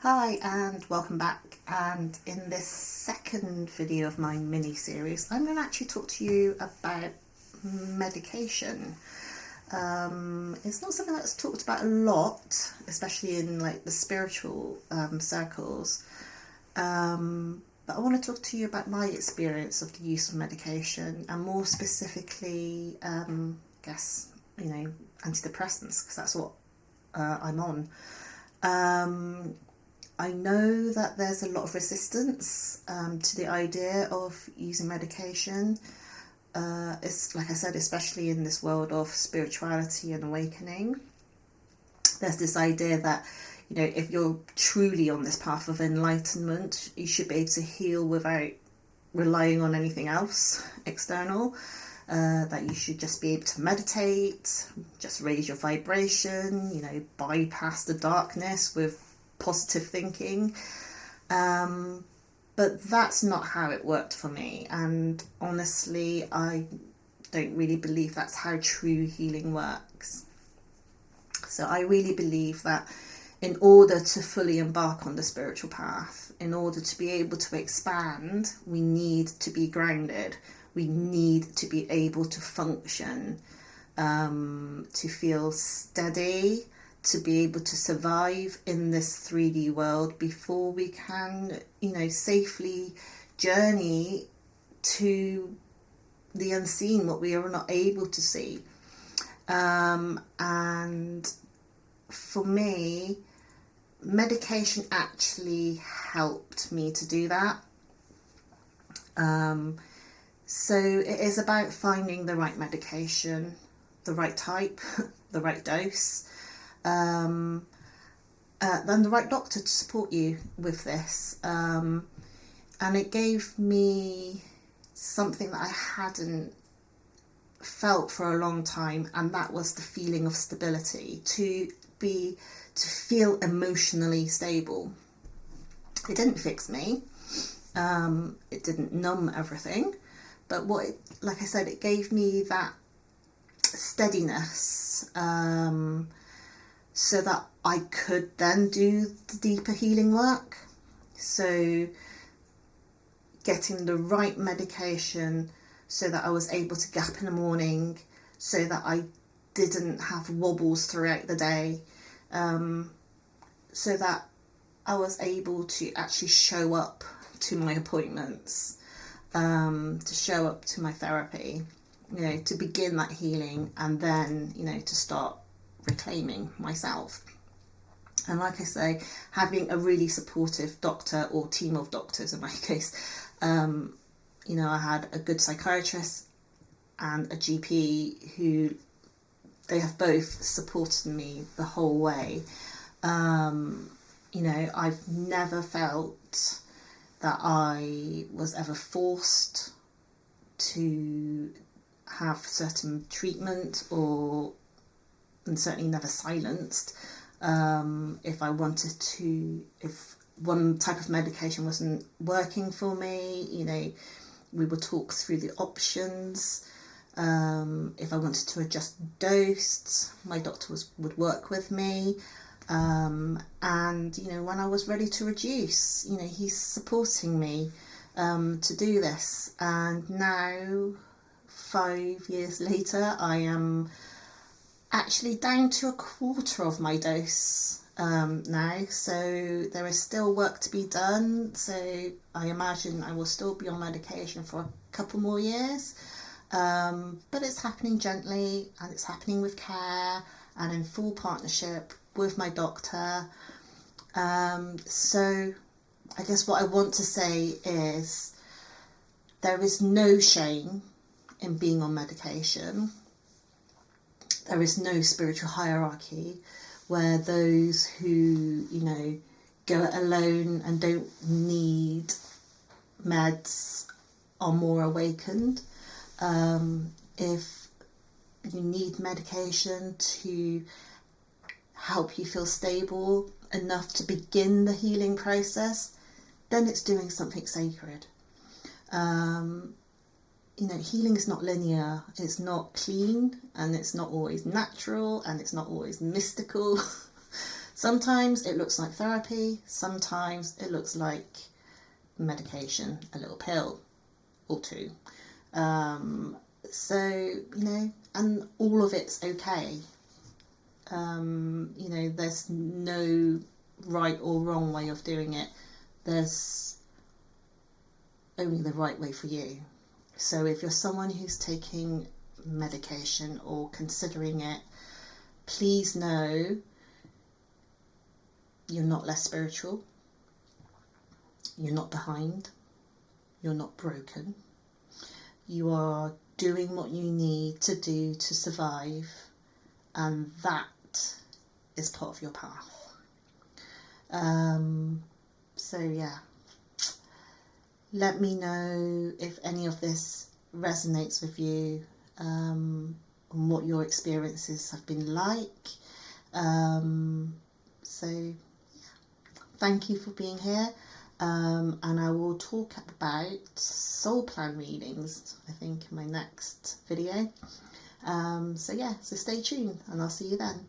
Hi and welcome back, and in this second video of my mini series I'm going to actually talk to you about medication. It's not something that's talked about a lot, especially in like the spiritual circles, but I want to talk to you about my experience of the use of medication, and more specifically antidepressants, because that's what I'm on. I know that there's a lot of resistance to the idea of using medication. It's like I said, especially in this world of spirituality and awakening. There's this idea that, if you're truly on this path of enlightenment, you should be able to heal without relying on anything else external. That you should just be able to meditate, just raise your vibration, bypass the darkness with positive thinking. But that's not how it worked for me, and honestly I don't really believe that's how true healing works. So I really believe that in order to fully embark on the spiritual path, in order to be able to expand, we need to be grounded. We need to be able to function, to feel steady, to be able to survive in this 3D world before we can, safely journey to the unseen, what we are not able to see. And for me, medication actually helped me to do that. So it is about finding the right medication, the right type, the right dose, then the right doctor to support you with this. And it gave me something that I hadn't felt for a long time, and that was the feeling of stability, to feel emotionally stable. It didn't fix me, it didn't numb everything, but like I said, it gave me that steadiness, so that I could then do the deeper healing work. So getting the right medication so that I was able to get up in the morning, so that I didn't have wobbles throughout the day, so that I was able to actually show up to my appointments, to show up to my therapy, to begin that healing, and then, to start reclaiming myself. And like I say, having a really supportive doctor, or team of doctors in my case, I had a good psychiatrist and a GP who, they have both supported me the whole way. I've never felt that I was ever forced to have certain treatment, and certainly never silenced. If I wanted to, if one type of medication wasn't working for me, we would talk through the options. If I wanted to adjust dose, my doctor would work with me. And when I was ready to reduce, he's supporting me to do this. And now, 5 years later, I am actually down to a quarter of my dose now, so there is still work to be done. So I imagine I will still be on medication for a couple more years, but it's happening gently, and it's happening with care and in full partnership with my doctor. So I guess what I want to say is, there is no shame in being on medication. There is no spiritual hierarchy where those who, go it alone and don't need meds are more awakened. If you need medication to help you feel stable enough to begin the healing process, then it's doing something sacred. Healing is not linear, it's not clean, and it's not always natural, and it's not always mystical. Sometimes it looks like therapy, sometimes it looks like medication, a little pill or two. So, you know, and all of it's okay. You know, there's no right or wrong way of doing it. There's only the right way for you. So if you're someone who's taking medication or considering it, please know you're not less spiritual, you're not behind, you're not broken. You are doing what you need to do to survive, and that is part of your path. So yeah, let me know if any of this resonates with you, and what your experiences have been like. So yeah, thank you for being here, and I will talk about soul plan readings, I think, in my next video. So yeah, so stay tuned and I'll see you then.